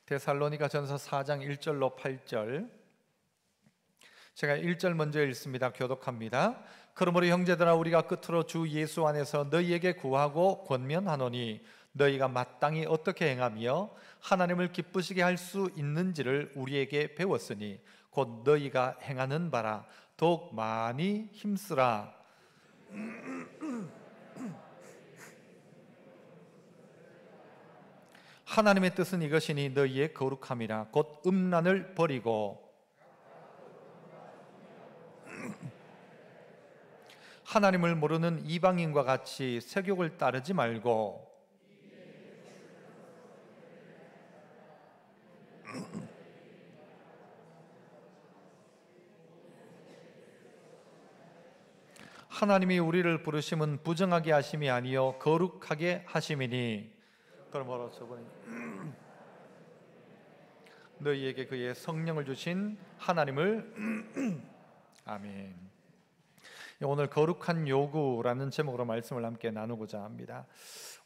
데살로니가전서 4장 1절로 8절, 제가 1절 먼저 읽습니다. 교독합니다. 그러므로 형제들아, 우리가 끝으로 주 예수 안에서 너희에게 구하고 권면하노니 너희가 마땅히 어떻게 행하며 하나님을 기쁘시게 할 수 있는지를 우리에게 배웠으니 곧 너희가 행하는 바라 더욱 많이 힘쓰라. 하나님의 뜻은 이것이니 너희의 거룩함이라. 곧 음란을 버리고 하나님을 모르는 이방인과 같이 세욕을 따르지 말고 하나님이 우리를 부르심은 부정하게 하심이 아니요 거룩하게 하심이니. 그러므로 저번에 너희에게 그의 성령을 주신 하나님을 아멘. 오늘 거룩한 요구라는 제목으로 말씀을 함께 나누고자 합니다.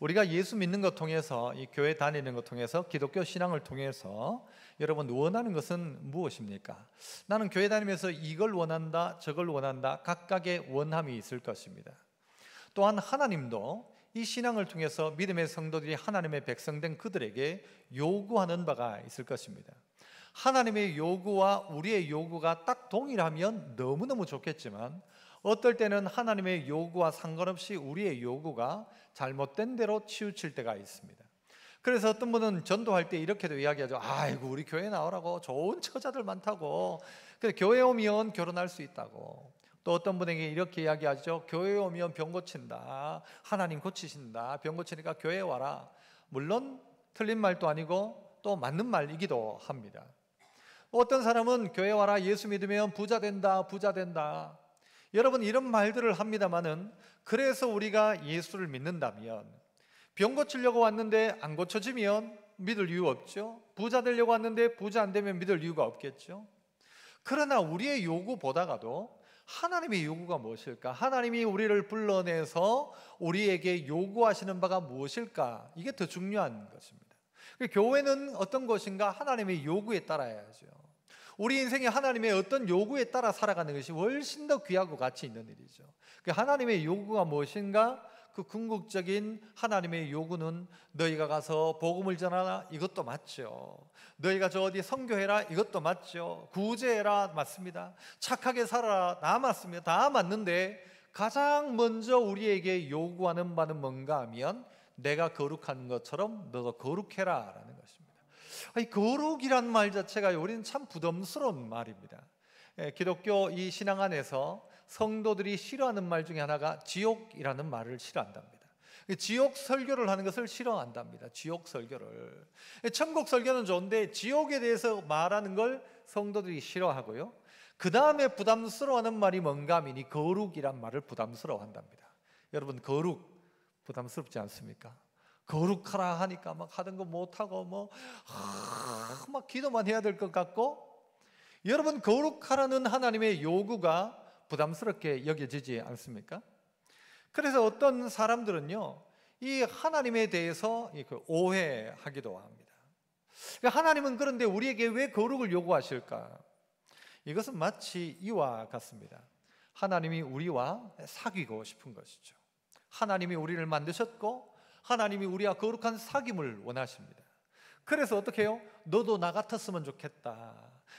우리가 예수 믿는 것 통해서, 이 교회 다니는 것 통해서, 기독교 신앙을 통해서 여러분 원하는 것은 무엇입니까? 나는 교회 다니면서 이걸 원한다, 저걸 원한다, 각각의 원함이 있을 것입니다. 또한 하나님도 이 신앙을 통해서 믿음의 성도들이 하나님의 백성된 그들에게 요구하는 바가 있을 것입니다. 하나님의 요구와 우리의 요구가 딱 동일하면 너무너무 좋겠지만 어떨 때는 하나님의 요구와 상관없이 우리의 요구가 잘못된 대로 치우칠 때가 있습니다. 그래서 어떤 분은 전도할 때 이렇게도 이야기하죠. 아이고, 우리 교회 나오라고 좋은 처자들 많다고, 그래 교회 오면 결혼할 수 있다고. 또 어떤 분에게 이렇게 이야기하죠. 교회 오면 병 고친다, 하나님 고치신다, 병 고치니까 교회 와라. 물론 틀린 말도 아니고 또 맞는 말이기도 합니다. 어떤 사람은 교회 와라, 예수 믿으면 부자 된다, 부자 된다. 여러분, 이런 말들을 합니다마는, 그래서 우리가 예수를 믿는다면 병 고치려고 왔는데 안 고쳐지면 믿을 이유 없죠. 부자 되려고 왔는데 부자 안 되면 믿을 이유가 없겠죠. 그러나 우리의 요구보다가도 하나님의 요구가 무엇일까? 하나님이 우리를 불러내서 우리에게 요구하시는 바가 무엇일까? 이게 더 중요한 것입니다. 교회는 어떤 것인가? 하나님의 요구에 따라야죠. 우리 인생에 하나님의 어떤 요구에 따라 살아가는 것이 훨씬 더 귀하고 가치 있는 일이죠. 하나님의 요구가 무엇인가? 그 궁극적인 하나님의 요구는 너희가 가서 복음을 전하라, 이것도 맞죠. 너희가 저 어디 선교해라, 이것도 맞죠. 구제해라, 맞습니다. 착하게 살아라, 다 맞습니다. 다 맞는데 가장 먼저 우리에게 요구하는 바는 뭔가 하면 내가 거룩한 것처럼 너도 거룩해라 라는 것입니다. 이 거룩이란 말 자체가 우리는 참 부담스러운 말입니다. 기독교 이 신앙 안에서 성도들이 싫어하는 말 중에 하나가 지옥이라는 말을 싫어한답니다. 지옥 설교를 하는 것을 싫어한답니다. 지옥 설교를. 천국 설교는 좋은데 지옥에 대해서 말하는 걸 성도들이 싫어하고요. 그 다음에 부담스러워하는 말이 뭔가 하면 거룩이란 말을 부담스러워한답니다. 여러분, 거룩 부담스럽지 않습니까? 거룩하라 하니까 막 하던 거 못하고 막 기도만 해야 될 것 같고, 여러분, 거룩하라는 하나님의 요구가 부담스럽게 여겨지지 않습니까? 그래서 어떤 사람들은요, 이 하나님에 대해서 오해하기도 합니다. 하나님은 그런데 우리에게 왜 거룩을 요구하실까? 이것은 마치 이와 같습니다. 하나님이 우리와 사귀고 싶은 것이죠. 하나님이 우리를 만드셨고 하나님이 우리와 거룩한 사귐을 원하십니다. 그래서 어떻게 해요? 너도 나 같았으면 좋겠다.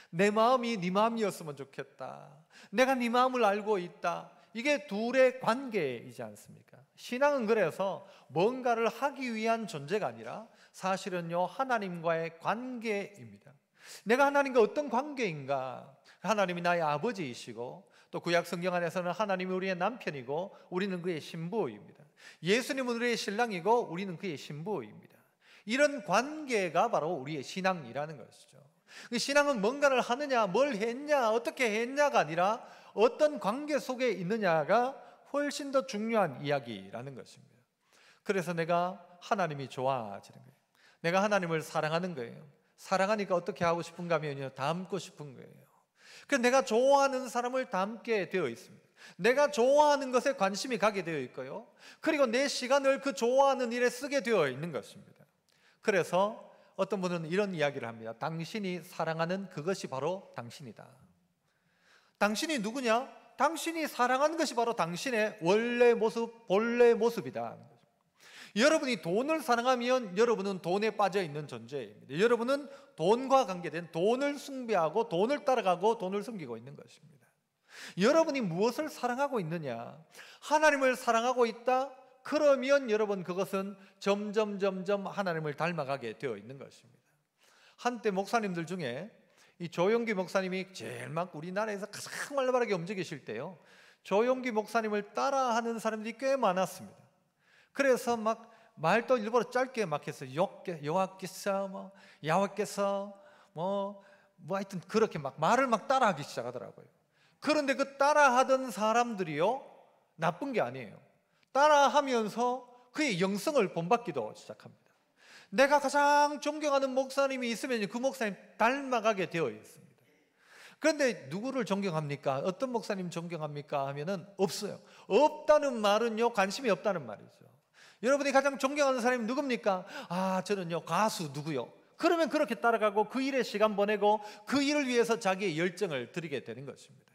내 마음이 네 마음이었으면 좋겠다. 내가 네 마음을 알고 있다. 이게 둘의 관계이지 않습니까? 신앙은 그래서 뭔가를 하기 위한 존재가 아니라 사실은요, 하나님과의 관계입니다. 내가 하나님과 어떤 관계인가? 하나님이 나의 아버지이시고 또 구약 성경 안에서는 하나님이 우리의 남편이고 우리는 그의 신부입니다. 예수님은 우리의 신랑이고 우리는 그의 신부입니다. 이런 관계가 바로 우리의 신앙이라는 것이죠. 신앙은 뭔가를 하느냐, 뭘 했냐, 어떻게 했냐가 아니라 어떤 관계 속에 있느냐가 훨씬 더 중요한 이야기라는 것입니다. 그래서 내가 하나님이 좋아지는 거예요. 내가 하나님을 사랑하는 거예요. 사랑하니까 어떻게 하고 싶은가 하면요, 닮고 싶은 거예요. 그래서 내가 좋아하는 사람을 닮게 되어 있습니다. 내가 좋아하는 것에 관심이 가게 되어 있고요, 그리고 내 시간을 그 좋아하는 일에 쓰게 되어 있는 것입니다. 그래서 어떤 분은 이런 이야기를 합니다. 당신이 사랑하는 그것이 바로 당신이다. 당신이 누구냐? 당신이 사랑하는 것이 바로 당신의 원래 모습, 본래 모습이다. 여러분이 돈을 사랑하면 여러분은 돈에 빠져 있는 존재입니다. 여러분은 돈과 관계된 돈을 숭배하고 돈을 따라가고 돈을 숨기고 있는 것입니다. 여러분이 무엇을 사랑하고 있느냐? 하나님을 사랑하고 있다? 그러면 여러분 그것은 점점 하나님을 닮아가게 되어 있는 것입니다. 한때 목사님들 중에 이 조용기 목사님이 제일 막 우리나라에서 가장 활발하게 움직이실 때요, 조용기 목사님을 따라하는 사람들이 꽤 많았습니다. 그래서 막 말도 일부러 짧게 막 해서 여호와께서 뭐 야훼께서 뭐 하여튼 그렇게 막 말을 막 따라하기 시작하더라고요. 그런데 그 따라하던 사람들이요, 나쁜 게 아니에요. 따라하면서 그의 영성을 본받기도 시작합니다. 내가 가장 존경하는 목사님이 있으면 그 목사님 닮아가게 되어 있습니다. 그런데 누구를 존경합니까? 어떤 목사님 존경합니까? 하면은 없어요. 없다는 말은요, 관심이 없다는 말이죠. 여러분이 가장 존경하는 사람이 누굽니까? 저는요 가수 누구요? 그러면 그렇게 따라가고 그 일에 시간 보내고 그 일을 위해서 자기의 열정을 드리게 되는 것입니다.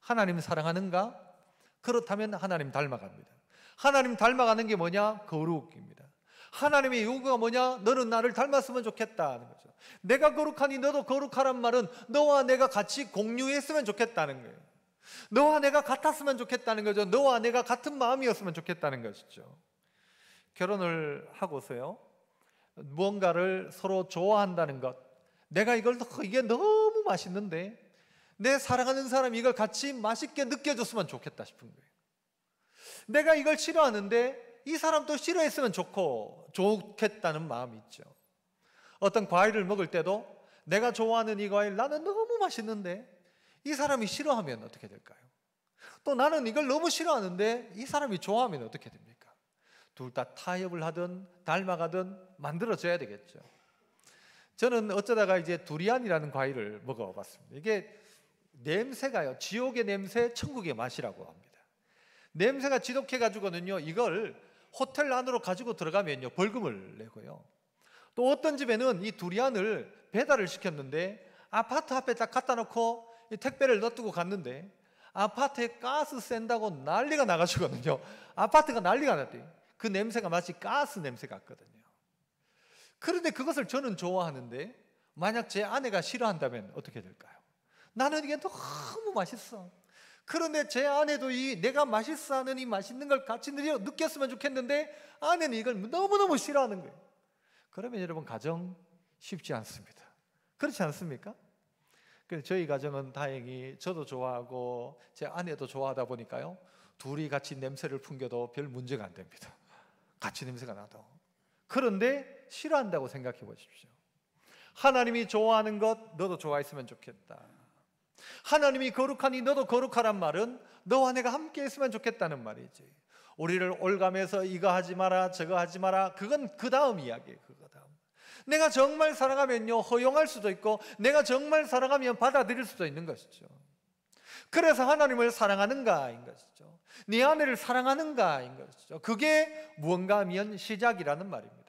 하나님 사랑하는가? 그렇다면 하나님 닮아갑니다. 하나님 닮아가는 게 뭐냐? 거룩입니다. 하나님의 요구가 뭐냐? 너는 나를 닮았으면 좋겠다는 거죠. 내가 거룩하니 너도 거룩하란 말은 너와 내가 같이 공유했으면 좋겠다는 거예요. 너와 내가 같았으면 좋겠다는 거죠. 너와 내가 같은 마음이었으면 좋겠다는 것이죠. 결혼을 하고서요, 무언가를 서로 좋아한다는 것, 내가 이게 너무 맛있는데 내 사랑하는 사람이 이걸 같이 맛있게 느껴줬으면 좋겠다 싶은 거예요. 내가 이걸 싫어하는데 이 사람도 싫어했으면 좋겠다는 마음이 있죠. 어떤 과일을 먹을 때도 내가 좋아하는 이 과일 나는 너무 맛있는데 이 사람이 싫어하면 어떻게 될까요? 또 나는 이걸 너무 싫어하는데 이 사람이 좋아하면 어떻게 됩니까? 둘 다 타협을 하든 닮아가든 만들어져야 되겠죠. 저는 어쩌다가 이제 두리안이라는 과일을 먹어봤습니다. 이게 냄새가요, 지옥의 냄새, 천국의 맛이라고 합니다. 냄새가 지독해가지고는요, 이걸 호텔 안으로 가지고 들어가면요 벌금을 내고요. 또 어떤 집에는 이 두리안을 배달을 시켰는데 아파트 앞에 딱 갖다 놓고 택배를 놔두고 갔는데 아파트에 가스 샌다고 난리가 나가지고는요, 아파트가 난리가 났대요. 그 냄새가 마치 가스 냄새 같거든요. 그런데 그것을 저는 좋아하는데 만약 제 아내가 싫어한다면 어떻게 될까요? 나는 이게 너무 맛있어. 그런데 제 아내도 내가 맛있어하는 이 맛있는 걸 같이 느꼈으면 좋겠는데 아내는 이걸 너무너무 싫어하는 거예요. 그러면 여러분 가정 쉽지 않습니다. 그렇지 않습니까? 그래서 저희 가정은 다행히 저도 좋아하고 제 아내도 좋아하다 보니까요, 둘이 같이 냄새를 풍겨도 별 문제가 안 됩니다. 같이 냄새가 나도. 그런데 싫어한다고 생각해 보십시오. 하나님이 좋아하는 것 너도 좋아했으면 좋겠다. 하나님이 거룩하니 너도 거룩하란 말은 너와 내가 함께 했으면 좋겠다는 말이지. 우리를 올가매서 이거 하지 마라 저거 하지 마라, 그건 그 다음 이야기예요. 그거 다음. 내가 정말 사랑하면요 허용할 수도 있고 내가 정말 사랑하면 받아들일 수도 있는 것이죠. 그래서 하나님을 사랑하는가인 것이죠. 네 아내를 사랑하는가인 것이죠. 그게 무언가 하면 시작이라는 말입니다.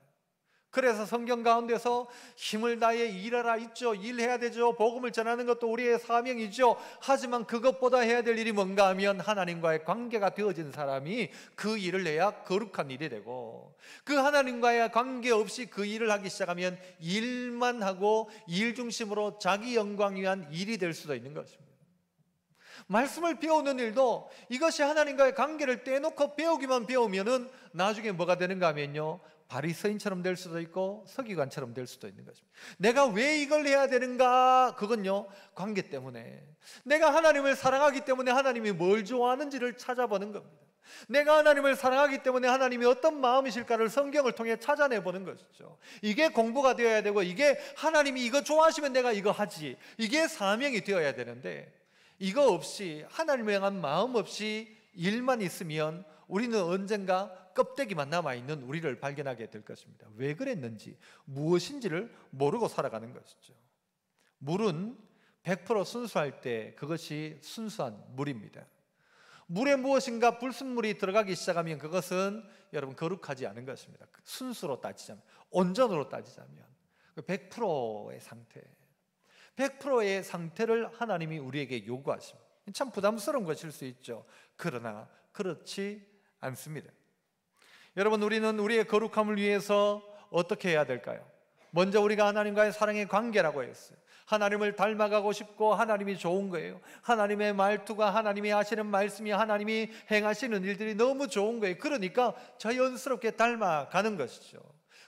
그래서 성경 가운데서 힘을 다해 일하라 있죠. 일해야 되죠. 복음을 전하는 것도 우리의 사명이죠. 하지만 그것보다 해야 될 일이 뭔가 하면 하나님과의 관계가 되어진 사람이 그 일을 해야 거룩한 일이 되고, 그 하나님과의 관계 없이 그 일을 하기 시작하면 일만 하고 일 중심으로 자기 영광 위한 일이 될 수도 있는 것입니다. 말씀을 배우는 일도 이것이 하나님과의 관계를 떼놓고 배우기만 배우면은 나중에 뭐가 되는가 하면요 바리새인처럼 될 수도 있고 서기관처럼 될 수도 있는 것입니다. 내가 왜 이걸 해야 되는가? 그건요 관계 때문에, 내가 하나님을 사랑하기 때문에 하나님이 뭘 좋아하는지를 찾아보는 겁니다. 내가 하나님을 사랑하기 때문에 하나님이 어떤 마음이실까를 성경을 통해 찾아내보는 것이죠. 이게 공부가 되어야 되고, 이게 하나님이 이거 좋아하시면 내가 이거 하지, 이게 사명이 되어야 되는데, 이거 없이 하나님을 향한 마음 없이 일만 있으면 우리는 언젠가 껍데기만 남아있는 우리를 발견하게 될 것입니다. 왜 그랬는지, 무엇인지를 모르고 살아가는 것이죠. 물은 100% 순수할 때 그것이 순수한 물입니다. 물에 무엇인가 불순물이 들어가기 시작하면 그것은 여러분 거룩하지 않은 것입니다. 순수로 따지자면, 온전으로 따지자면. 100%의 상태, 100%의 상태를 하나님이 우리에게 요구하십니다. 참 부담스러운 것일 수 있죠. 그러나 그렇지 않습니다. 여러분, 우리는 우리의 거룩함을 위해서 어떻게 해야 될까요? 먼저 우리가 하나님과의 사랑의 관계라고 했어요. 하나님을 닮아가고 싶고 하나님이 좋은 거예요. 하나님의 말투가, 하나님이 하시는 말씀이, 하나님이 행하시는 일들이 너무 좋은 거예요. 그러니까 자연스럽게 닮아가는 것이죠.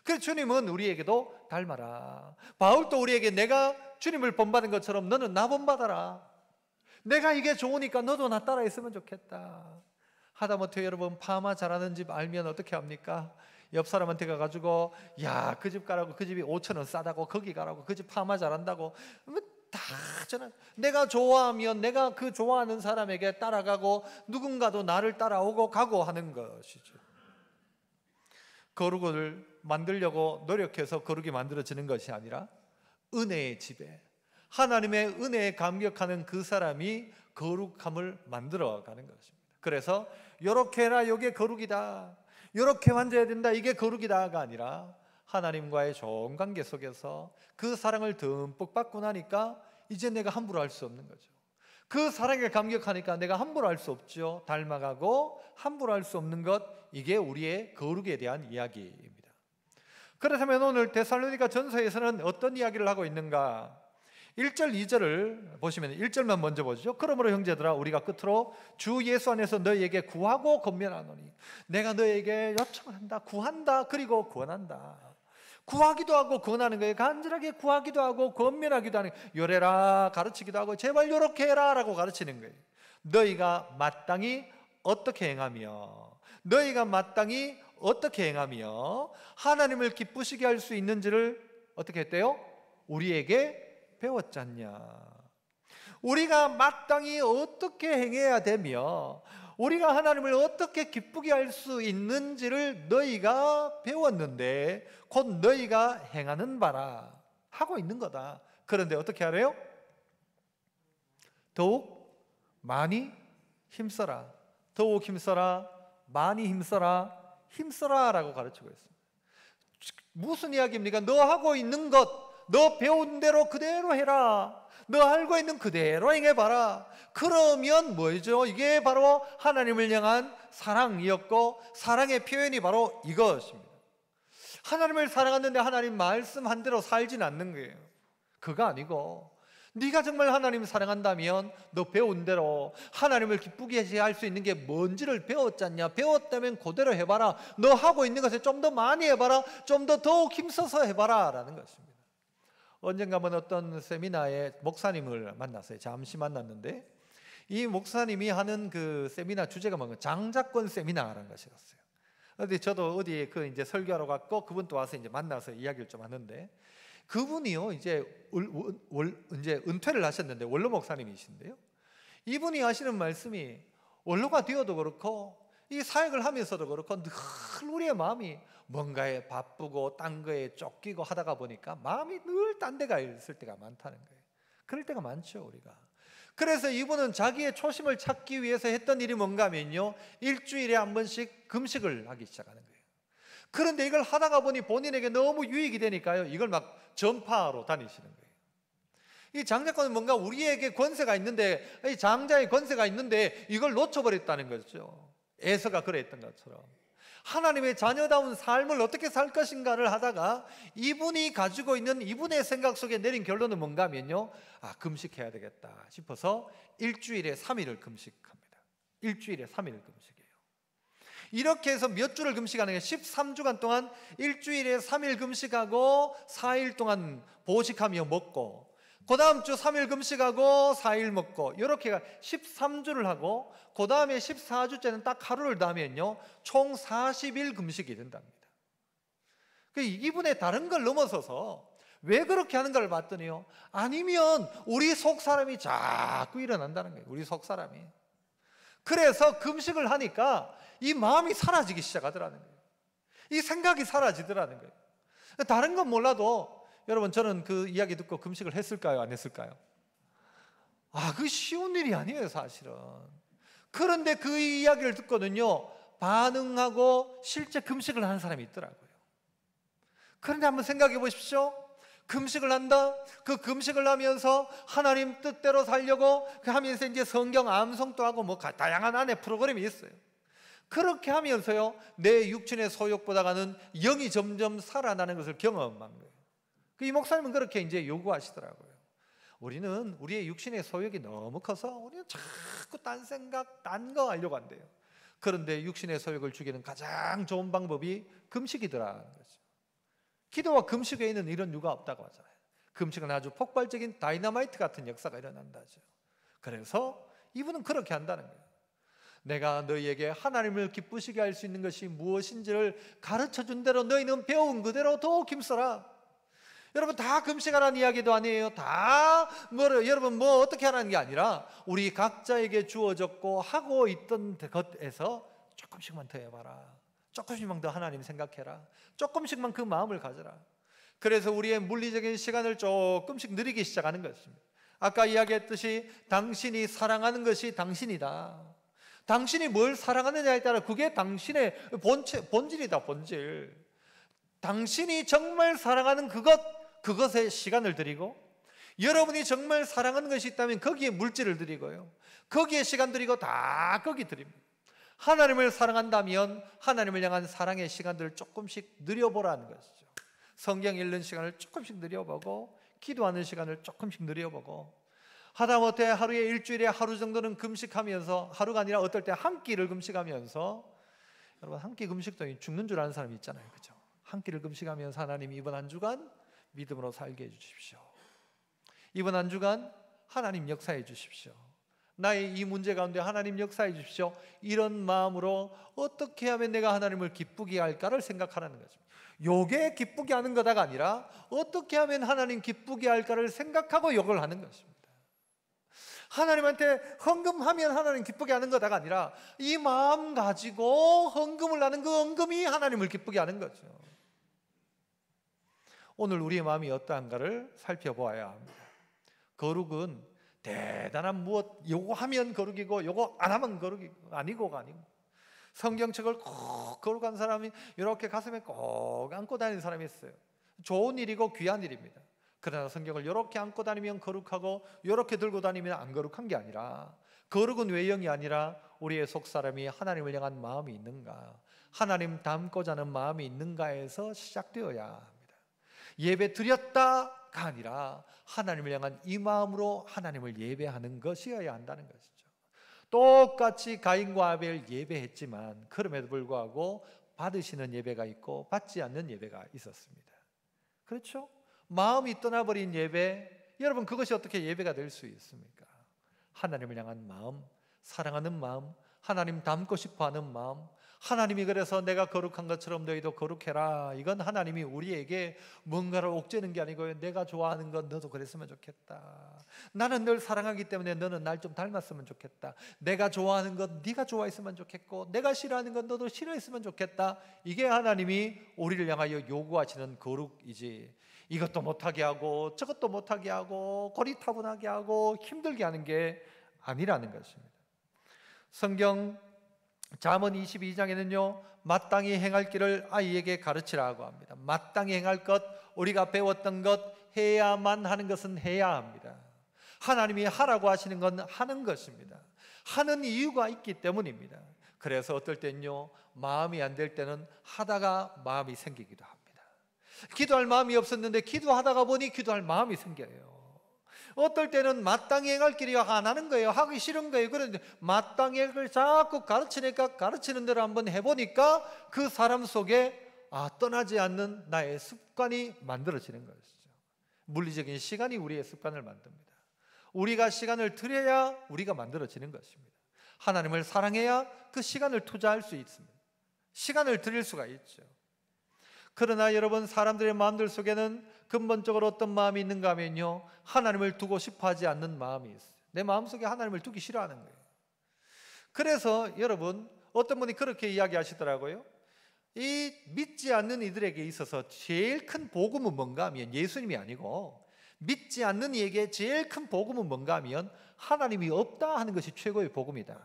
그래서 주님은 우리에게도 닮아라. 바울도 우리에게 내가 주님을 본받은 것처럼 너는 나 본받아라. 내가 이게 좋으니까 너도 나 따라 했으면 좋겠다. 하다못해 여러분, 파마 잘하는 집 알면 어떻게 합니까? 옆 사람한테 가가지고 야, 그 집 가라고, 그 집이 5,000원 싸다고, 거기 가라고, 그 집 파마 잘한다고, 다 저는 내가 좋아하면 내가 그 좋아하는 사람에게 따라가고 누군가도 나를 따라오고 가고 하는 것이죠. 거룩을 만들려고 노력해서 거룩이 만들어지는 것이 아니라 은혜의 지배, 하나님의 은혜에 감격하는 그 사람이 거룩함을 만들어가는 것입니다. 그래서 요렇게 해라, 이게 거룩이다, 요렇게 만져야 된다, 이게 거룩이다가 아니라 하나님과의 좋은 관계 속에서 그 사랑을 듬뿍 받고 나니까 이제 내가 함부로 할 수 없는 거죠. 그 사랑에 감격하니까 내가 함부로 할 수 없죠. 닮아가고 함부로 할 수 없는 것, 이게 우리의 거룩에 대한 이야기입니다. 그렇다면 오늘 데살로니가 전서에서는 어떤 이야기를 하고 있는가? 1절 2절을 보시면 1절만 먼저 보시죠. 그러므로 형제들아, 우리가 끝으로 주 예수 안에서 너희에게 구하고 권면하노니, 내가 너희에게 요청한다, 구한다, 그리고 권한다. 구하기도 하고 권하는 거예요. 간절하게 구하기도 하고 권면하기도 하는 거예요. 요래라 가르치기도 하고 제발 요렇게 해라 라고 가르치는 거예요. 너희가 마땅히 어떻게 행하며, 너희가 마땅히 어떻게 행하며 하나님을 기쁘시게 할 수 있는지를 어떻게 했대요? 우리에게 배웠잖냐. 우리가 마땅히 어떻게 행해야 되며 우리가 하나님을 어떻게 기쁘게 할 수 있는지를 너희가 배웠는데 곧 너희가 행하는 바라, 하고 있는 거다. 그런데 어떻게 하래요? 더욱 많이 힘써라, 더욱 힘써라, 많이 힘써라, 힘써라 라고 가르치고 있습니다. 무슨 이야기입니까? 너 하고 있는 것, 너 배운 대로 그대로 해라. 너 알고 있는 그대로 행해봐라. 그러면 뭐죠? 이게 바로 하나님을 향한 사랑이었고, 사랑의 표현이 바로 이것입니다. 하나님을 사랑하는데 하나님 말씀한 대로 살진 않는 거예요. 그거 아니고, 네가 정말 하나님을 사랑한다면 너 배운 대로 하나님을 기쁘게 할 수 있는 게 뭔지를 배웠잖냐. 배웠다면 그대로 해봐라. 너 하고 있는 것에 좀 더 많이 해봐라. 좀 더 더욱 힘써서 해봐라 라는 것입니다. 언젠가 어떤 세미나에 목사님을 만났어요. 잠시 만났는데 이 목사님이 하는 그 세미나 주제가 장자권 세미나라는 것이었어요. 근데 저도 어디 이제 설교하러 갔고 그분도 와서 이제 만나서 이야기를 좀 하는데, 그분이요 이제 은퇴를 하셨는데 원로 목사님이신데요, 이분이 하시는 말씀이 원로가 되어도 그렇고 이 사역을 하면서도 그렇고 늘 우리의 마음이 뭔가에 바쁘고 딴 거에 쫓기고 하다가 보니까 마음이 늘 딴 데가 있을 때가 많다는 거예요. 그럴 때가 많죠, 우리가. 그래서 이분은 자기의 초심을 찾기 위해서 했던 일이 뭔가 하면요, 일주일에 한 번씩 금식을 하기 시작하는 거예요. 그런데 이걸 하다가 보니 본인에게 너무 유익이 되니까요, 이걸 막 전파하러 다니시는 거예요. 이 장자권은 뭔가 우리에게 권세가 있는데, 이 장자의 권세가 있는데 이걸 놓쳐버렸다는 거죠. 에서가 그랬던 것처럼 하나님의 자녀다운 삶을 어떻게 살 것인가를 하다가 이분이 가지고 있는 이분의 생각 속에 내린 결론은 뭔가 하면요, 금식해야 되겠다 싶어서 일주일에 3일을 금식합니다. 일주일에 3일을 금식해요. 이렇게 해서 몇 주를 금식하는 게 13주간 동안 일주일에 3일 금식하고 4일 동안 보식하며 먹고, 그 다음 주 3일 금식하고 4일 먹고, 이렇게 13주를 하고, 그 다음에 14주째는 딱 하루를 더하면요 총 40일 금식이 된답니다. 이분의 다른 걸 넘어서서 왜 그렇게 하는가를 봤더니요, 아니면 우리 속 사람이 자꾸 일어난다는 거예요. 우리 속 사람이. 그래서 금식을 하니까 이 마음이 사라지기 시작하더라는 거예요. 이 생각이 사라지더라는 거예요. 다른 건 몰라도 여러분, 저는 그 이야기 듣고 금식을 했을까요? 안 했을까요? 그 쉬운 일이 아니에요, 사실은. 그런데 그 이야기를 듣거든요, 반응하고 실제 금식을 하는 사람이 있더라고요. 그런데 한번 생각해 보십시오. 금식을 한다. 그 금식을 하면서 하나님 뜻대로 살려고 하면서 이제 성경 암송도 하고 뭐 다양한 안에 프로그램이 있어요. 그렇게 하면서요, 내 육신의 소욕보다는 영이 점점 살아나는 것을 경험한 거예요. 이 목사님은 그렇게 이제 요구하시더라고요. 우리는 우리의 육신의 소욕이 너무 커서 우리는 자꾸 딴 생각, 딴 거 하려고 한대요. 그런데 육신의 소욕을 죽이는 가장 좋은 방법이 금식이더라는 거죠. 기도와 금식 외에는 이런 이유가 없다고 하잖아요. 금식은 아주 폭발적인 다이너마이트 같은 역사가 일어난다죠. 그래서 이분은 그렇게 한다는 거예요. 내가 너희에게 하나님을 기쁘시게 할 수 있는 것이 무엇인지를 가르쳐준 대로 너희는 배운 그대로 더욱 힘써라. 여러분, 다 금식하라는 이야기도 아니에요. 여러분 뭐 어떻게 하라는 게 아니라 우리 각자에게 주어졌고 하고 있던 것에서 조금씩만 더 해봐라. 조금씩만 더 하나님 생각해라. 조금씩만 그 마음을 가져라. 그래서 우리의 물리적인 시간을 조금씩 느리기 시작하는 것입니다. 아까 이야기했듯이 당신이 사랑하는 것이 당신이다. 당신이 뭘 사랑하느냐에 따라 그게 당신의 본질이다. 본질. 당신이 정말 사랑하는 그것에 시간을 드리고, 여러분이 정말 사랑하는 것이 있다면 거기에 물질을 드리고요, 거기에 시간 드리고 다 거기 드립니다. 하나님을 사랑한다면 하나님을 향한 사랑의 시간들을 조금씩 늘려보라는 것이죠. 성경 읽는 시간을 조금씩 늘려보고, 기도하는 시간을 조금씩 늘려보고, 하다못해 하루에 일주일에 하루 정도는 금식하면서, 하루가 아니라 어떨 때 한 끼를 금식하면서, 여러분 한 끼 금식도 죽는 줄 아는 사람이 있잖아요, 그렇죠? 한 끼를 금식하면서 하나님 이번 한 주간 믿음으로 살게 해주십시오. 이번 한 주간 하나님 역사해 주십시오. 나의 이 문제 가운데 하나님 역사해 주십시오. 이런 마음으로 어떻게 하면 내가 하나님을 기쁘게 할까를 생각하라는 거죠. 요게 기쁘게 하는 거다가 아니라 어떻게 하면 하나님 기쁘게 할까를 생각하고 요걸 하는 것입니다. 하나님한테 헌금하면 하나님 기쁘게 하는 거다가 아니라 이 마음 가지고 헌금을 하는 그 헌금이 하나님을 기쁘게 하는 거죠. 오늘 우리의 마음이 어떠한가를 살펴보아야 합니다. 거룩은 대단한 무엇, 요거 하면 거룩이고 요거 안 하면 거룩이고 아니고가 아니고, 성경책을 꼭 거룩한 사람이 이렇게 가슴에 꼭 안고 다니는 사람이 있어요. 좋은 일이고 귀한 일입니다. 그러나 성경을 이렇게 안고 다니면 거룩하고 이렇게 들고 다니면 안 거룩한 게 아니라, 거룩은 외형이 아니라 우리의 속사람이 하나님을 향한 마음이 있는가, 하나님 닮고자 하는 마음이 있는가에서 시작되어야 합니다. 예배 드렸다가 아니라 하나님을 향한 이 마음으로 하나님을 예배하는 것이어야 한다는 것이죠. 똑같이 가인과 아벨 예배했지만 그럼에도 불구하고 받으시는 예배가 있고 받지 않는 예배가 있었습니다. 그렇죠? 마음이 떠나버린 예배, 여러분 그것이 어떻게 예배가 될 수 있습니까? 하나님을 향한 마음, 사랑하는 마음, 하나님 닮고 싶어하는 마음, 하나님이 그래서 내가 거룩한 것처럼 너희도 거룩해라, 이건 하나님이 우리에게 뭔가를 옥죄는 게 아니고요, 내가 좋아하는 건 너도 그랬으면 좋겠다, 나는 널 사랑하기 때문에 너는 날 좀 닮았으면 좋겠다, 내가 좋아하는 건 네가 좋아했으면 좋겠고 내가 싫어하는 건 너도 싫어했으면 좋겠다, 이게 하나님이 우리를 향하여 요구하시는 거룩이지, 이것도 못하게 하고 저것도 못하게 하고 고리타분하게 하고 힘들게 하는 게 아니라는 것입니다. 성경 잠언 22장에는요 마땅히 행할 길을 아이에게 가르치라고 합니다. 마땅히 행할 것, 우리가 배웠던 것, 해야만 하는 것은 해야 합니다. 하나님이 하라고 하시는 건 하는 것입니다. 하는 이유가 있기 때문입니다. 그래서 어떨 때는요 마음이 안 될 때는 하다가 마음이 생기기도 합니다. 기도할 마음이 없었는데 기도하다가 보니 기도할 마음이 생겨요. 어떨 때는 마땅히 행할 길이 안 하는 거예요. 하기 싫은 거예요. 그런데 마땅히 행을 자꾸 가르치니까, 가르치는 대로 한번 해보니까 그 사람 속에 떠나지 않는 나의 습관이 만들어지는 것이죠. 물리적인 시간이 우리의 습관을 만듭니다. 우리가 시간을 들여야 우리가 만들어지는 것입니다. 하나님을 사랑해야 그 시간을 투자할 수 있습니다. 시간을 드릴 수가 있죠. 그러나 여러분, 사람들의 마음들 속에는 근본적으로 어떤 마음이 있는가 하면요 하나님을 두고 싶어 하지 않는 마음이 있어요. 내 마음속에 하나님을 두기 싫어하는 거예요. 그래서 여러분, 어떤 분이 그렇게 이야기하시더라고요. 이 믿지 않는 이들에게 있어서 제일 큰 복음은 뭔가 하면 예수님이 아니고, 믿지 않는 이에게 제일 큰 복음은 뭔가 하면 하나님이 없다 하는 것이 최고의 복음이다.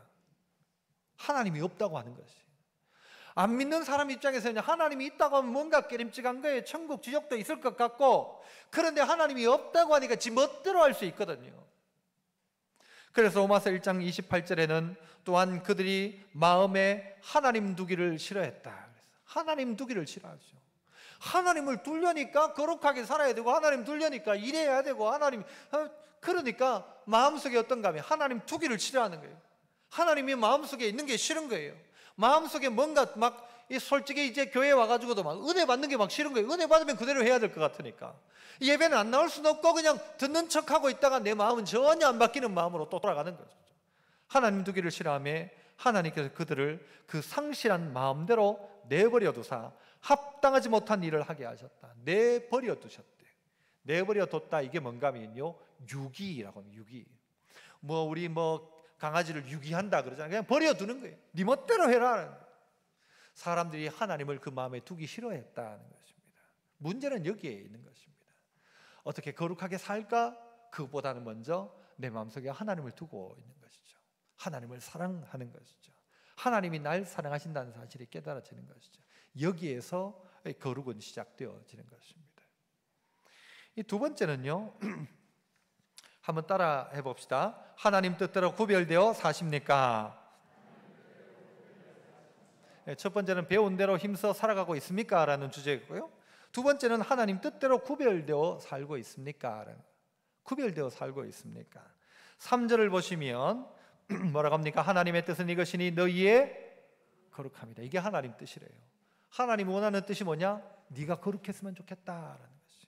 하나님이 없다고 하는 것이. 안 믿는 사람 입장에서는 하나님이 있다고 하면 뭔가 깨림직한 거예요. 천국 지옥도 있을 것 같고, 그런데 하나님이 없다고 하니까 지 멋대로 할 수 있거든요. 그래서 로마서 1장 28절에는 또한 그들이 마음에 하나님 두기를 싫어했다. 하나님 두기를 싫어하죠. 하나님을 두려니까 거룩하게 살아야 되고, 하나님 두려니까 일해야 되고, 그러니까 마음속에 어떤가 하면 하나님 두기를 싫어하는 거예요. 하나님이 마음속에 있는 게 싫은 거예요. 마음속에 뭔가 막 솔직히 이제 교회 와가지고도 막 은혜 받는 게 막 싫은 거예요. 은혜 받으면 그대로 해야 될 것 같으니까. 예배는 안 나올 수는 없고 그냥 듣는 척하고 있다가 내 마음은 전혀 안 바뀌는 마음으로 또 돌아가는 거죠. 하나님 두기를 싫어하며 하나님께서 그들을 그 상실한 마음대로 내버려 두사 합당하지 못한 일을 하게 하셨다. 내버려 두셨대. 내버려 뒀다. 이게 뭔가 하면요, 유기라고 합니다. 유기. 우리 강아지를 유기한다 그러잖아요. 그냥 버려두는 거예요. 네 멋대로 해라. 사람들이 하나님을 그 마음에 두기 싫어했다는 것입니다. 문제는 여기에 있는 것입니다. 어떻게 거룩하게 살까? 그것보다는 먼저 내 마음속에 하나님을 두고 있는 것이죠. 하나님을 사랑하는 것이죠. 하나님이 날 사랑하신다는 사실이 깨달아지는 것이죠. 여기에서 거룩은 시작되어지는 것입니다. 이 두 번째는요, 한번 따라 해봅시다. 하나님 뜻대로 구별되어 사십니까? 첫 번째는 배운 대로 힘써 살아가고 있습니까? 라는 주제고요. 두 번째는 하나님 뜻대로 구별되어 살고 있습니까? 구별되어 살고 있습니까? 3절을 보시면 뭐라고 합니까? 하나님의 뜻은 이것이니 너희의 거룩함이다. 이게 하나님 뜻이래요. 하나님 원하는 뜻이 뭐냐? 네가 거룩했으면 좋겠다라는 것이.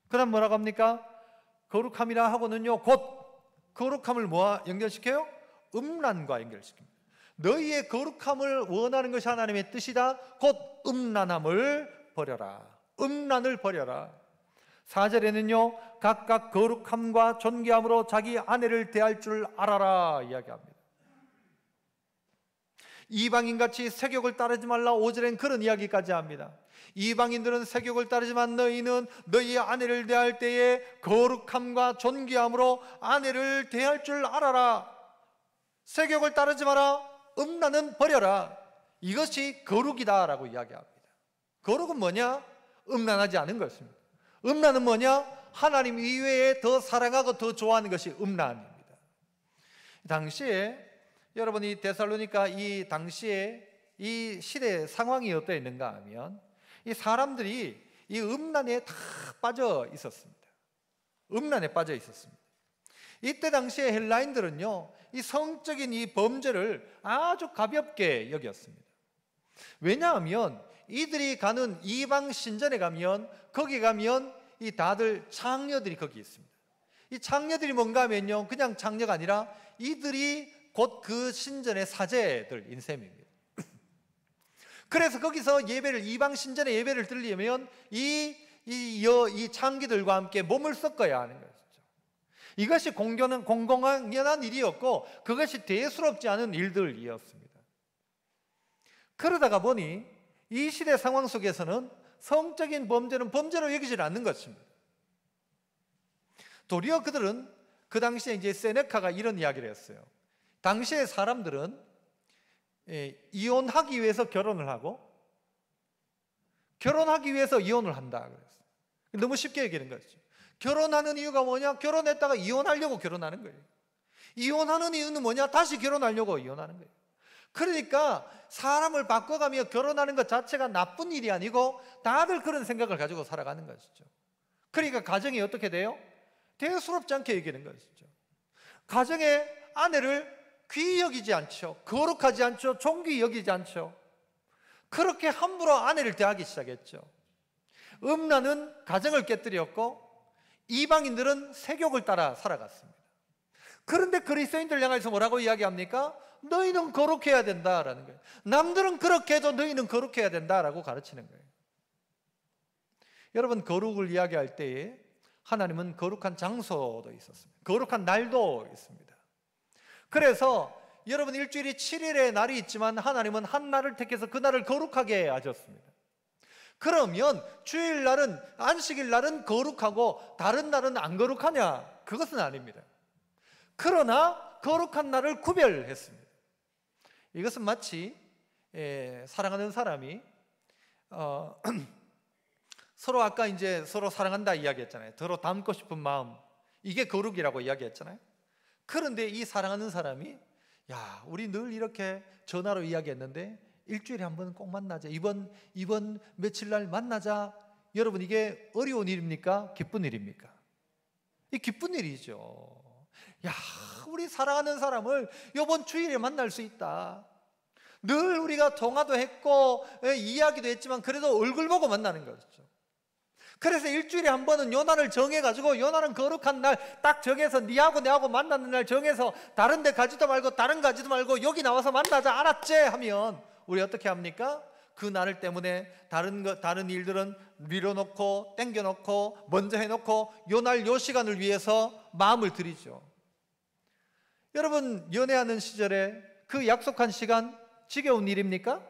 그 다음 뭐라고 합니까? 거룩함이라 하고는요, 곧 거룩함을 뭐와 연결시켜요? 음란과 연결시킵니다. 너희의 거룩함을 원하는 것이 하나님의 뜻이다. 곧 음란함을 버려라. 음란을 버려라. 4절에는요, 각각 거룩함과 존귀함으로 자기 아내를 대할 줄 알아라 이야기합니다. 이방인같이 세욕을 따르지 말라. 5절엔 그런 이야기까지 합니다. 이방인들은 세욕을 따르지만 너희는 너희의 아내를 대할 때에 거룩함과 존귀함으로 아내를 대할 줄 알아라. 세욕을 따르지 마라. 음란은 버려라. 이것이 거룩이다 라고 이야기합니다. 거룩은 뭐냐? 음란하지 않은 것입니다. 음란은 뭐냐? 하나님 이외에 더 사랑하고 더 좋아하는 것이 음란입니다. 당시에 여러분이 데살로니가 이 당시에 이 시대의 상황이 어떠했는가 하면 이 사람들이 이 음란에 다 빠져 있었습니다. 음란에 빠져 있었습니다. 이때 당시에 헬라인들은요, 이 성적인 이 범죄를 아주 가볍게 여겼습니다. 왜냐하면 이들이 가는 이방 신전에 가면, 거기 가면 이 다들 창녀들이 거기 있습니다. 이 창녀들이 뭔가 하면요, 그냥 창녀가 아니라 이들이 곧 그 신전의 사제들인 셈입니다. 그래서 거기서 예배를, 이방 신전의 예배를 드리려면 이 창기들과 함께 몸을 섞어야 하는 것이죠. 이것이 공공연한 일이었고 그것이 대수롭지 않은 일들이었습니다. 그러다가 보니 이 시대 상황 속에서는 성적인 범죄는 범죄로 여기질 않는 것입니다. 도리어 그들은 그 당시에 이제 세네카가 이런 이야기를 했어요. 당시의 사람들은 이혼하기 위해서 결혼을 하고 결혼하기 위해서 이혼을 한다 그랬어요. 너무 쉽게 얘기하는 거죠. 결혼하는 이유가 뭐냐? 결혼했다가 이혼하려고 결혼하는 거예요. 이혼하는 이유는 뭐냐? 다시 결혼하려고 이혼하는 거예요. 그러니까 사람을 바꿔가며 결혼하는 것 자체가 나쁜 일이 아니고 다들 그런 생각을 가지고 살아가는 것이죠. 그러니까 가정이 어떻게 돼요? 대수롭지 않게 여기는 것이죠. 가정의 아내를 귀히 여기지 않죠. 거룩하지 않죠. 존귀히 여기지 않죠. 그렇게 함부로 아내를 대하기 시작했죠. 음란은 가정을 깨뜨렸고 이방인들은 세욕을 따라 살아갔습니다. 그런데 그리스도인들 향해서 뭐라고 이야기합니까? 너희는 거룩해야 된다라는 거예요. 남들은 그렇게 해도 너희는 거룩해야 된다라고 가르치는 거예요. 여러분, 거룩을 이야기할 때에 하나님은 거룩한 장소도 있었습니다. 거룩한 날도 있습니다. 그래서 여러분, 일주일이 7일의 날이 있지만 하나님은 한 날을 택해서 그 날을 거룩하게 하셨습니다. 그러면 주일날은, 안식일날은 거룩하고 다른 날은 안 거룩하냐? 그것은 아닙니다. 그러나 거룩한 날을 구별했습니다. 이것은 마치 사랑하는 사람이 서로 아까 이제 서로 사랑한다 이야기했잖아요. 서로 닮고 싶은 마음, 이게 거룩이라고 이야기했잖아요. 그런데 이 사랑하는 사람이 야, 우리 늘 이렇게 전화로 이야기했는데 일주일에 한 번 꼭 만나자. 이번 며칠 날 만나자. 여러분, 이게 어려운 일입니까? 기쁜 일입니까? 이 기쁜 일이죠. 야, 우리 사랑하는 사람을 이번 주일에 만날 수 있다. 늘 우리가 통화도 했고 이야기도 했지만 그래도 얼굴 보고 만나는 거죠. 그래서 일주일에 한 번은 요날을 정해가지고, 요날은 거룩한 날 딱 정해서 니하고 내하고 만나는 날 정해서 다른 데 가지도 말고 다른 가지도 말고 여기 나와서 만나자, 알았지? 하면 우리 어떻게 합니까? 그 날 때문에 다른 일들은 밀어놓고 땡겨놓고 먼저 해놓고 요날 요 시간을 위해서 마음을 들이죠. 여러분, 연애하는 시절에 그 약속한 시간 지겨운 일입니까?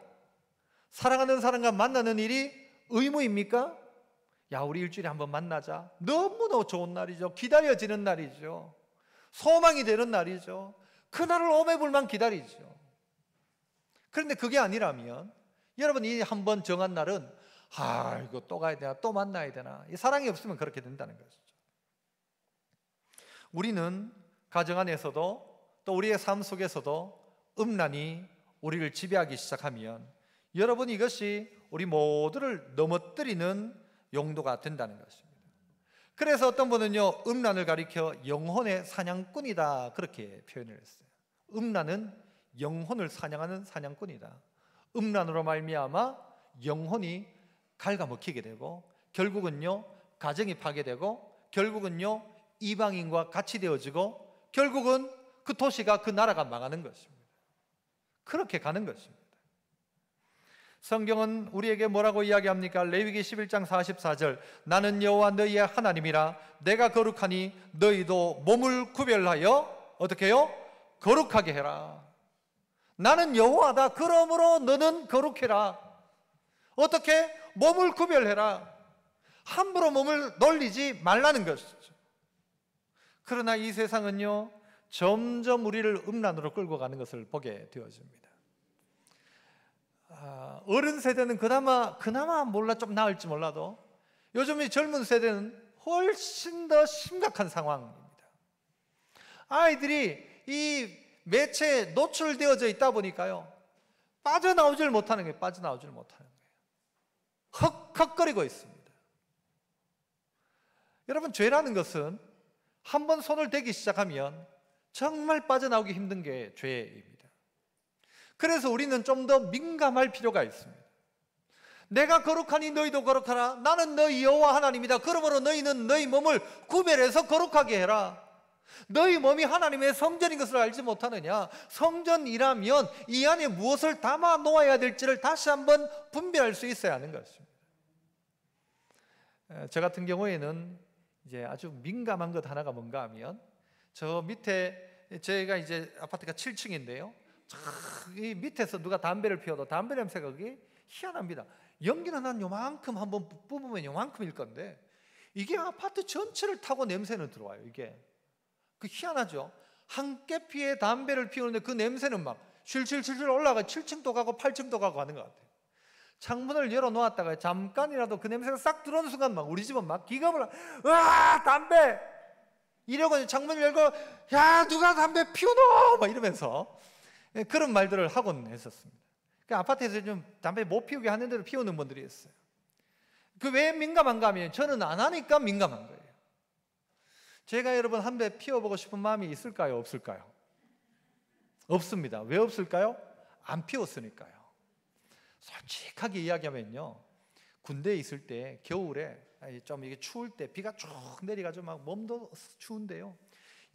사랑하는 사람과 만나는 일이 의무입니까? 야, 우리 일주일에 한번 만나자. 너무너무 좋은 날이죠. 기다려지는 날이죠. 소망이 되는 날이죠. 그날을 오매불만 기다리죠. 그런데 그게 아니라면, 여러분, 이 한번 정한 날은 이거 또 가야 되나, 또 만나야 되나, 이 사랑이 없으면 그렇게 된다는 것이죠. 우리는 가정 안에서도 또 우리의 삶 속에서도 음란이 우리를 지배하기 시작하면, 여러분, 이것이 우리 모두를 넘어뜨리는 용도가 된다는 것입니다. 그래서 어떤 분은요, 음란을 가리켜 영혼의 사냥꾼이다, 그렇게 표현을 했어요. 음란은 영혼을 사냥하는 사냥꾼이다. 음란으로 말미암아 영혼이 갉아먹히게 되고, 결국은요 가정이 파괴되고, 결국은요 이방인과 같이 되어지고, 결국은 그 도시가, 그 나라가 망하는 것입니다. 그렇게 가는 것입니다. 성경은 우리에게 뭐라고 이야기합니까? 레위기 11장 44절, 나는 여호와 너희의 하나님이라. 내가 거룩하니 너희도 몸을 구별하여 어떻게 해요? 거룩하게 해라. 나는 여호와다. 그러므로 너는 거룩해라. 어떻게? 몸을 구별해라. 함부로 몸을 놀리지 말라는 것이죠. 그러나 이 세상은요, 점점 우리를 음란으로 끌고 가는 것을 보게 되어집니다. 어른 세대는 그나마 몰라 좀 나을지 몰라도, 요즘 이 젊은 세대는 훨씬 더 심각한 상황입니다. 아이들이 이 매체에 노출되어져 있다 보니까요, 빠져나오질 못하는 거예요. 헉헉거리고 있습니다. 여러분, 죄라는 것은 한번 손을 대기 시작하면 정말 빠져나오기 힘든 게 죄입니다. 그래서 우리는 좀 더 민감할 필요가 있습니다. 내가 거룩하니 너희도 거룩하라. 나는 너희 여호와 하나님이다. 그러므로 너희는 너희 몸을 구별해서 거룩하게 해라. 너희 몸이 하나님의 성전인 것을 알지 못하느냐? 성전이라면 이 안에 무엇을 담아 놓아야 될지를 다시 한번 분별할 수 있어야 하는 것입니다. 저 같은 경우에는 이제 아주 민감한 것 하나가 뭔가 하면, 저 밑에, 저희가 이제 아파트가 7층인데요, 이 밑에서 누가 담배를 피워도 담배 냄새가 그게 희한합니다. 연기는 한 요만큼 한번 뿜으면 요만큼일 건데, 이게 아파트 전체를 타고 냄새는 들어와요. 이게 그 희한하죠. 한 깨피에 담배를 피우는데 그 냄새는 막 실실실실 올라가 7층도 가고 8층도 가고 하는 것 같아요. 창문을 열어놓았다가 잠깐이라도 그 냄새가 싹 들어오는 순간 막 우리 집은 막 기가 몰라. 와, 담배! 이러고 창문을 열고, 야, 누가 담배 피우노! 막 이러면서 그런 말들을 하곤 했었습니다. 그러니까 아파트에서 좀 담배 못 피우게 하는데도 피우는 분들이 있어요. 그 왜 민감한가 하면, 저는 안 하니까 민감한 거예요. 제가 여러분 한 배 피워보고 싶은 마음이 있을까요? 없을까요? 없습니다. 왜 없을까요? 안 피웠으니까요. 솔직하게 이야기하면요, 군대에 있을 때 겨울에 좀 이게 추울 때 비가 쭉 내려가지고 막 몸도 추운데요,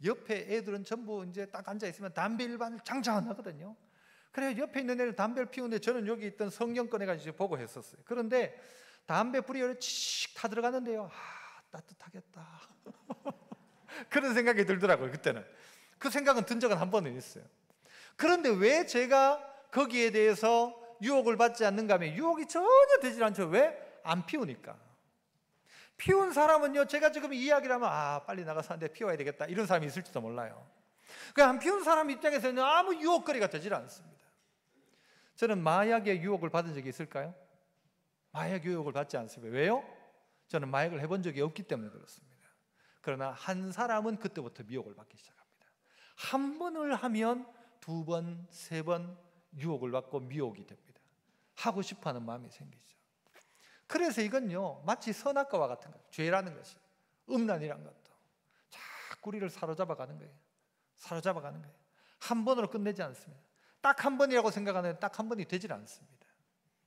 옆에 애들은 전부 이제 딱 앉아 있으면 담배 일반을 장장 안 하거든요. 그래 옆에 있는 애들 담배를 피우는데 저는 여기 있던 성경 꺼내가지고 보고 했었어요. 그런데 담배 불이 칙 타 들어가는데요, 따뜻하겠다. 그런 생각이 들더라고요. 그때는 그 생각은 든 적은 한 번은 있어요. 그런데 왜 제가 거기에 대해서 유혹을 받지 않는가 하면, 유혹이 전혀 되질 않죠. 왜? 안 피우니까. 피운 사람은요, 제가 지금 이야기를 하면 빨리 나가서 한 대 피워야 되겠다, 이런 사람이 있을지도 몰라요. 그 안 피운 사람 입장에서는 아무 유혹거리가 되질 않습니다. 저는 마약의 유혹을 받은 적이 있을까요? 마약 유혹을 받지 않습니다. 왜요? 저는 마약을 해본 적이 없기 때문에 그렇습니다. 그러나 한 사람은 그때부터 미혹을 받기 시작합니다. 한 번을 하면 두 번, 세 번 유혹을 받고 미혹이 됩니다. 하고 싶어하는 마음이 생기죠. 그래서 이건요, 마치 선악과와 같은 거예요. 죄라는 것이, 음란이란 것도 자꾸 우리를 사로잡아 가는 거예요. 사로잡아 가는 거예요. 한 번으로 끝내지 않습니다. 딱 한 번이라고 생각하는 딱 한 번이 되질 않습니다.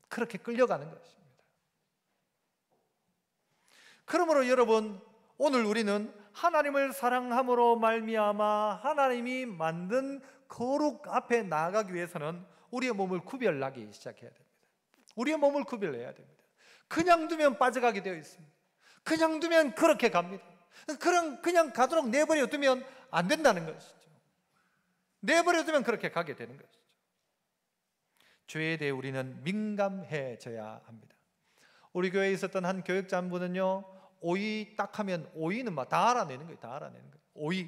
그렇게 끌려가는 것입니다. 그러므로 여러분, 오늘 우리는 하나님을 사랑함으로 말미암아 하나님이 만든 거룩 앞에 나아가기 위해서는 우리의 몸을 구별하기 시작해야 됩니다. 우리의 몸을 구별해야 됩니다. 그냥 두면 빠져가게 되어 있습니다. 그냥 두면 그렇게 갑니다. 그냥 가도록 내버려 두면 안 된다는 것이죠. 내버려 두면 그렇게 가게 되는 것이죠. 죄에 대해 우리는 민감해져야 합니다. 우리 교회에 있었던 한 교역자 한 분은요, 오이 딱 하면 오이는 막 다 알아내는 거예요. 다 알아내는 거예요.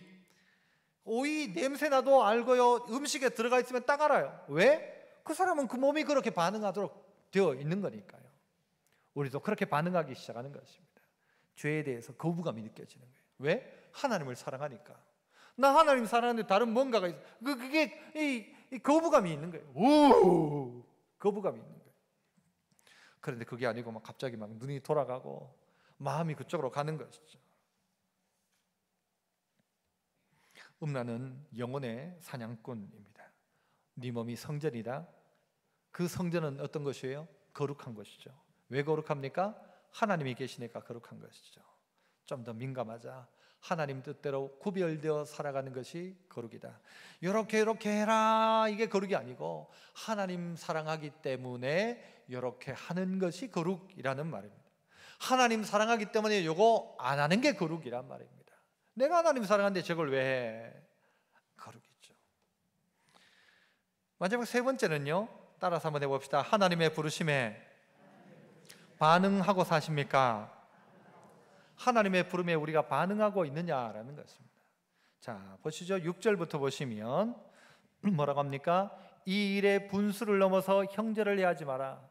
오이 냄새 나도 알고요. 음식에 들어가 있으면 딱 알아요. 왜? 그 사람은 그 몸이 그렇게 반응하도록 되어 있는 거니까요. 우리도 그렇게 반응하기 시작하는 것입니다. 죄에 대해서 거부감이 느껴지는 거예요. 왜? 하나님을 사랑하니까. 나 하나님 사랑하는데 다른 뭔가가 있어. 그게 이 거부감이 있는 거예요. 오, 거부감이 있는 거예요. 그런데 그게 아니고 막 갑자기 막 눈이 돌아가고 마음이 그쪽으로 가는 것이죠. 음란은 영혼의 사냥꾼입니다. 네 몸이 성전이다. 그 성전은 어떤 것이에요? 거룩한 것이죠. 왜 거룩합니까? 하나님이 계시니까 거룩한 것이죠. 좀 더 민감하자. 하나님 뜻대로 구별되어 살아가는 것이 거룩이다. 이렇게 해라, 이게 거룩이 아니고 하나님 사랑하기 때문에 이렇게 하는 것이 거룩이라는 말입니다. 하나님 사랑하기 때문에 이거 안 하는 게 거룩이란 말입니다. 내가 하나님 사랑하는데 저걸 왜 해? 거룩이죠. 마지막 세 번째는요, 따라서 한번 해봅시다. 하나님의 부르심에 반응하고 사십니까? 하나님의 부름에 우리가 반응하고 있느냐라는 것입니다. 자, 보시죠. 6절부터 보시면 뭐라고 합니까? 이 일의 분수를 넘어서 형제를 해하지 마라.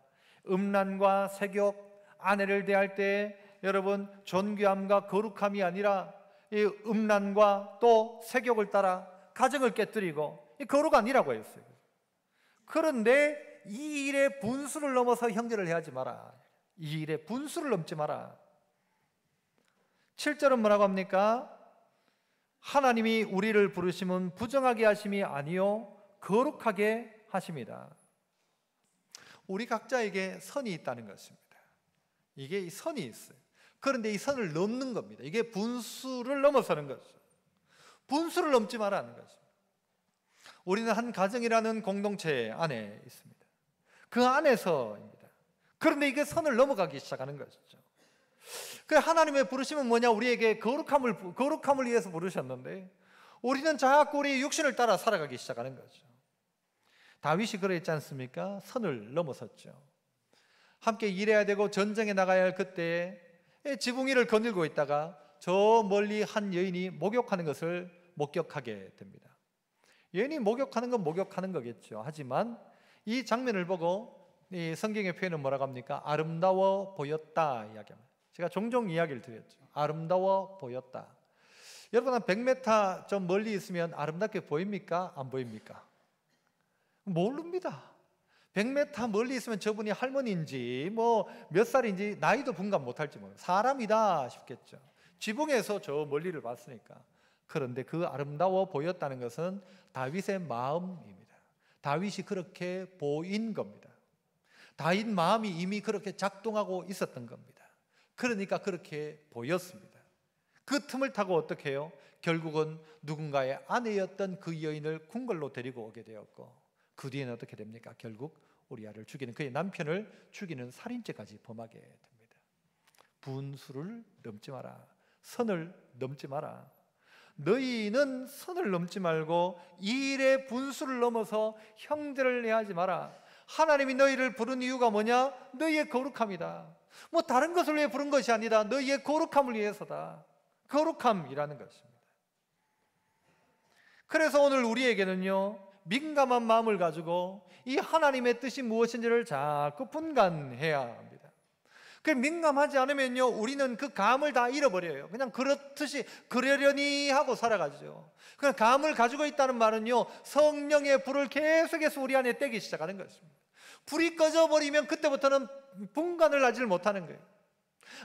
음란과 색욕, 아내를 대할 때 여러분 존귀함과 거룩함이 아니라 이 음란과 또 색욕을 따라 가정을 깨뜨리고 이 거룩 아니라고 했어요. 그런데 이 일의 분수를 넘어서 형제를 해하지 마라. 이 일의 분수를 넘지 마라. 7절은 뭐라고 합니까? 하나님이 우리를 부르심은 부정하게 하심이 아니요 거룩하게 하심이다. 우리 각자에게 선이 있다는 것입니다. 이게 선이 있어요. 그런데 이 선을 넘는 겁니다. 이게 분수를 넘어서는 것이죠. 분수를 넘지 말라는 것입니다. 우리는 한 가정이라는 공동체 안에 있습니다. 그 안에서입니다. 그런데 이게 선을 넘어가기 시작하는 것이죠. 그 하나님의 부르심은 뭐냐? 우리에게 거룩함을 위해서 부르셨는데 우리는 자꾸 우리의 육신을 따라 살아가기 시작하는 거죠. 다윗이 그랬지 않습니까? 선을 넘어섰죠. 함께 일해야 되고 전쟁에 나가야 할 그때에 지붕 위를 거닐고 있다가 저 멀리 한 여인이 목욕하는 것을 목격하게 됩니다. 여인이 목욕하는 건 목욕하는 거겠죠. 하지만 이 장면을 보고 이 성경의 표현은 뭐라고 합니까? 아름다워 보였다 이야기합니다. 제가 종종 이야기를 드렸죠. 아름다워 보였다. 여러분 한 100m 좀 멀리 있으면 아름답게 보입니까? 안 보입니까? 모릅니다. 100m 멀리 있으면 저분이 할머니인지 뭐 몇 살인지 나이도 분간 못할지 모르겠어요. 사람이다 싶겠죠. 지붕에서 저 멀리를 봤으니까. 그런데 그 아름다워 보였다는 것은 다윗의 마음입니다. 다윗이 그렇게 보인 겁니다. 다윗 마음이 이미 그렇게 작동하고 있었던 겁니다. 그러니까 그렇게 보였습니다. 그 틈을 타고 어떻게 해요? 결국은 누군가의 아내였던 그 여인을 궁궐로 데리고 오게 되었고 그 뒤에는 어떻게 됩니까? 결국 우리아를 죽이는 그의 남편을 죽이는 살인죄까지 범하게 됩니다. 분수를 넘지 마라. 선을 넘지 마라. 너희는 선을 넘지 말고 이 일의 분수를 넘어서 형제를 내하지 마라. 하나님이 너희를 부른 이유가 뭐냐? 너희의 거룩함이다. 뭐 다른 것을 위해 부른 것이 아니라 너희의 거룩함을 위해서다. 거룩함이라는 것입니다. 그래서 오늘 우리에게는요 민감한 마음을 가지고 이 하나님의 뜻이 무엇인지를 자꾸 분간해야 합니다. 그 민감하지 않으면요, 우리는 그 감을 다 잃어버려요. 그냥 그렇듯이 그러려니 하고 살아가죠. 그냥 감을 가지고 있다는 말은요, 성령의 불을 계속해서 우리 안에 떼기 시작하는 것입니다. 불이 꺼져버리면 그때부터는 분간을 하지 못하는 거예요.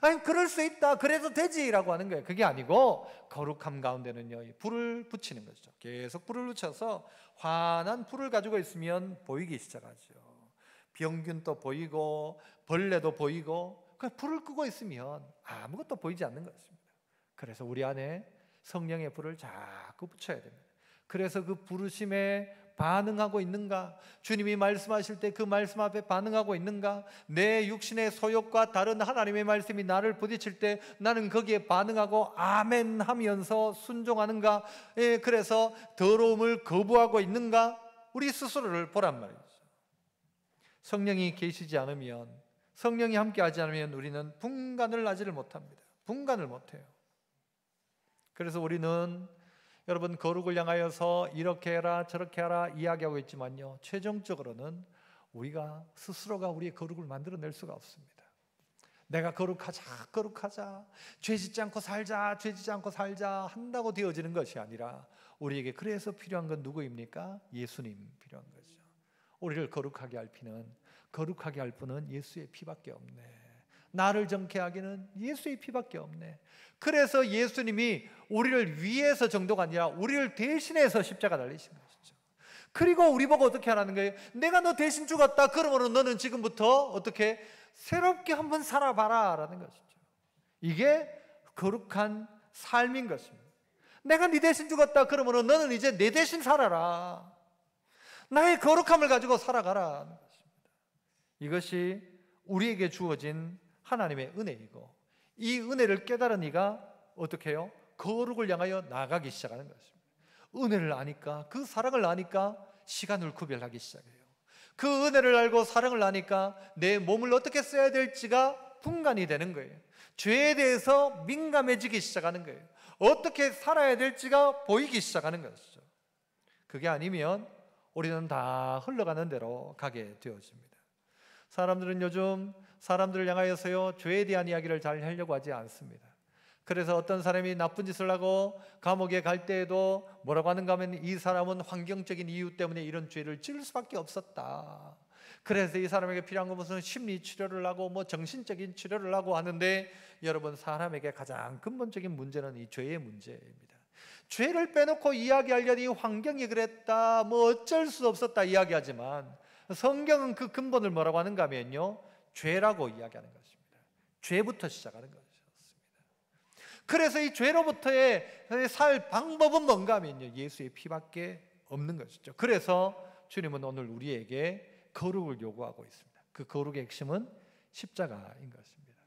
아니, 그럴 수 있다, 그래도 되지라고 하는 거예요. 그게 아니고 거룩함 가운데는요, 불을 붙이는 것이죠. 계속 불을 붙여서 환한 불을 가지고 있으면 보이기 시작하죠. 병균도 보이고 벌레도 보이고, 불을 끄고 있으면 아무것도 보이지 않는 것입니다. 그래서 우리 안에 성령의 불을 자꾸 붙여야 됩니다. 그래서 그 부르심에 반응하고 있는가? 주님이 말씀하실 때 그 말씀 앞에 반응하고 있는가? 내 육신의 소욕과 다른 하나님의 말씀이 나를 부딪힐 때 나는 거기에 반응하고 아멘 하면서 순종하는가? 그래서 더러움을 거부하고 있는가? 우리 스스로를 보란 말이죠. 성령이 계시지 않으면, 성령이 함께하지 않으면 우리는 분간을 하지를 못합니다. 분간을 못해요. 그래서 우리는 여러분, 거룩을 향하여서 이렇게 해라 저렇게 하라 이야기하고 있지만요, 최종적으로는 우리가 스스로가 우리의 거룩을 만들어낼 수가 없습니다. 내가 거룩하자, 죄 짓지 않고 살자 한다고 되어지는 것이 아니라, 우리에게 그래서 필요한 건 누구입니까? 예수님 필요한 거죠. 우리를 거룩하게 할 분은 예수의 피밖에 없네. 나를 정케 하기는 예수의 피밖에 없네. 그래서 예수님이 우리를 위해서 정도가 아니라 우리를 대신해서 십자가 달리신 것이죠. 그리고 우리 보고 어떻게 하라는 거예요? 내가 너 대신 죽었다, 그러면 너는 지금부터 어떻게 새롭게 한번 살아봐라 라는 것이죠. 이게 거룩한 삶인 것입니다. 내가 네 대신 죽었다, 그러면 너는 이제 내 대신 살아라. 나의 거룩함을 가지고 살아가라 하는 것입니다. 이것이 우리에게 주어진 하나님의 은혜이고, 이 은혜를 깨달은 이가 어떻게 해요? 거룩을 향하여 나가기 시작하는 것입니다. 은혜를 아니까, 그 사랑을 아니까 시간을 구별하기 시작해요. 그 은혜를 알고 사랑을 아니까 내 몸을 어떻게 써야 될지가 분간이 되는 거예요. 죄에 대해서 민감해지기 시작하는 거예요. 어떻게 살아야 될지가 보이기 시작하는 것이죠. 그게 아니면 우리는 다 흘러가는 대로 가게 되어집니다. 사람들은 요즘 사람들을 향하여서요, 죄에 대한 이야기를 잘 하려고 하지 않습니다. 그래서 어떤 사람이 나쁜 짓을 하고 감옥에 갈 때에도 뭐라고 하는가 하면, 이 사람은 환경적인 이유 때문에 이런 죄를 지을 수밖에 없었다. 그래서 이 사람에게 필요한 건 무슨 심리 치료를 하고 정신적인 치료를 하고 하는데, 여러분, 사람에게 가장 근본적인 문제는 이 죄의 문제입니다. 죄를 빼놓고 이야기하려니 환경이 그랬다, 어쩔 수 없었다 이야기하지만, 성경은 그 근본을 뭐라고 하는가 하면요, 죄라고 이야기하는 것입니다. 죄부터 시작하는 것입니다. 그래서 이 죄로부터의 살 방법은 뭔가 하면요, 예수의 피밖에 없는 것이죠. 그래서 주님은 오늘 우리에게 거룩을 요구하고 있습니다. 그 거룩의 핵심은 십자가인 것입니다.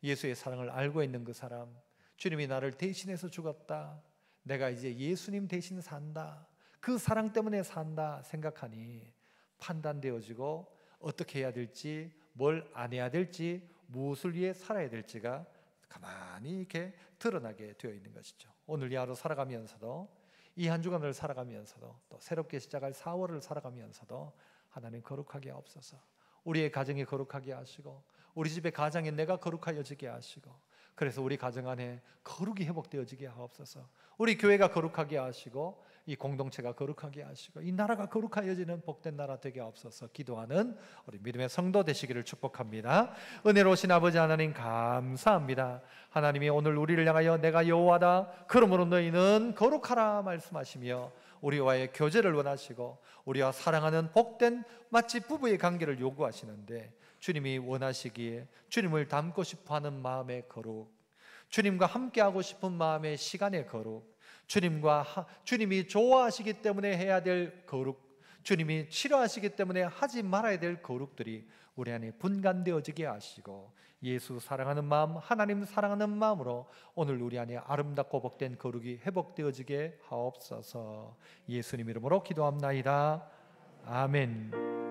예수의 사랑을 알고 있는 그 사람, 주님이 나를 대신해서 죽었다, 내가 이제 예수님 대신 산다, 그 사랑 때문에 산다 생각하니 판단되어지고, 어떻게 해야 될지, 뭘 안 해야 될지, 무엇을 위해 살아야 될지가 가만히 이렇게 드러나게 되어 있는 것이죠. 오늘 이 하루 살아가면서도, 이 한 주간을 살아가면서도, 또 새롭게 시작할 4월을 살아가면서도 하나님 거룩하게 하옵소서. 우리의 가정이 거룩하게 하시고, 우리 집의 가정에 내가 거룩하여지게 하시고, 그래서 우리 가정 안에 거룩이 회복되어지게 하옵소서. 우리 교회가 거룩하게 하시고, 이 공동체가 거룩하게 하시고, 이 나라가 거룩하여지는 복된 나라 되게 하옵소서. 기도하는 우리 믿음의 성도 되시기를 축복합니다. 은혜로우신 아버지 하나님, 감사합니다. 하나님이 오늘 우리를 향하여 내가 여호와다, 그러므로 너희는 거룩하라 말씀하시며, 우리와의 교제를 원하시고 우리와 사랑하는 복된 마치 부부의 관계를 요구하시는데, 주님이 원하시기에 주님을 닮고 싶어하는 마음의 거룩, 주님과 함께하고 싶은 마음의 시간의 거룩, 주님이 좋아하시기 때문에 해야 될 거룩, 주님이 싫어하시기 때문에 하지 말아야 될 거룩들이 우리 안에 분간되어지게 하시고, 예수 사랑하는 마음, 하나님 사랑하는 마음으로 오늘 우리 안에 아름답고 복된 거룩이 회복되어지게 하옵소서. 예수님 이름으로 기도합나이다. 아멘.